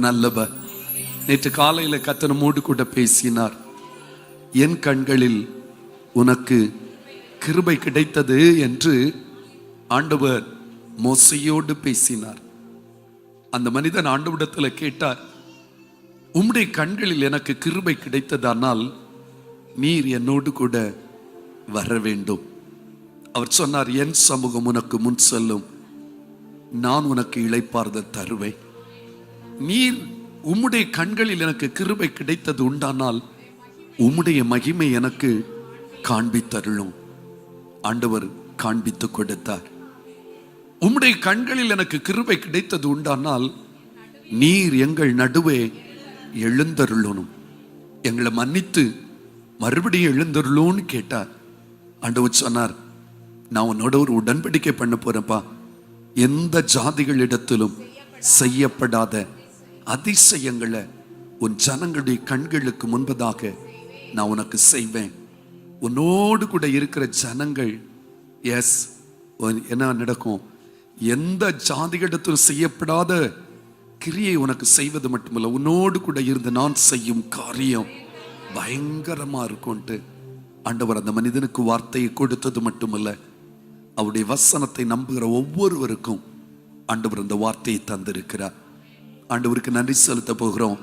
நல்லவர். நேற்று காலையில் கர்த்தர் மூடு கூட பேசினார். என் கண்களில் உனக்கு கிருபை கிடைத்தது என்று ஆண்டவர் மோசையோடு பேசினார். அந்த மனிதன் ஆண்டவரிடத்தில் கேட்டார், உம்முடைய கண்களில் எனக்கு கிருபை கிடைத்ததானால் நீர் என்னோடு கூட வர வேண்டும். அவர் சொன்னார், என் சமூகம் உனக்கு முன் செல்லும், நான் உனக்கு இளைப்பாறுதல் தருவேன். நீர் உம்முடைய கண்களில் எனக்கு கிருபை கிடைத்தது உண்டானால் உம்முடைய மகிமை எனக்கு காண்பித்தருளும். ஆண்டவர் காண்பித்து கொடுத்தார். உம்முடைய கண்களில் எனக்கு கிருபை கிடைத்தது உண்டானால் நீர் எங்கள் நடுவே எழுந்தருளணும், எங்களை மன்னித்து மறுபடியும் எழுந்தருளோன்னு கேட்டார். ஆண்டவர் சொன்னார், நான் உன்னோட ஒரு உடன்படிக்கை பண்ண போறேன்ப்பா. எந்த ஜாதிகளிடத்திலும் செய்யப்படாத அதிசயங்களை உன் ஜனங்களுடைய கண்களுக்கு முன்பதாக நான் உனக்கு செய்வேன். உன்னோடு கூட இருக்கிற ஜனங்கள் என்ன நடக்கும்? எந்த ஜாதிகளிடத்திலும் செய்யப்படாத கிரியை உனக்கு செய்வது மட்டுமல்ல, உன்னோடு கூட இருந்து நான் செய்யும் காரியம் பயங்கரமா இருக்கும்ட்டு ஆண்டவர் அந்த மனிதனுக்கு வார்த்தையை கொடுத்தது மட்டுமல்ல, அவருடைய வசனத்தை நம்புகிற ஒவ்வொருவருக்கும் ஆண்டவர் அந்த வார்த்தையை தந்திருக்கிறார். ஆண்டவருக்கு நன்றி செலுத்த போகிறோம்.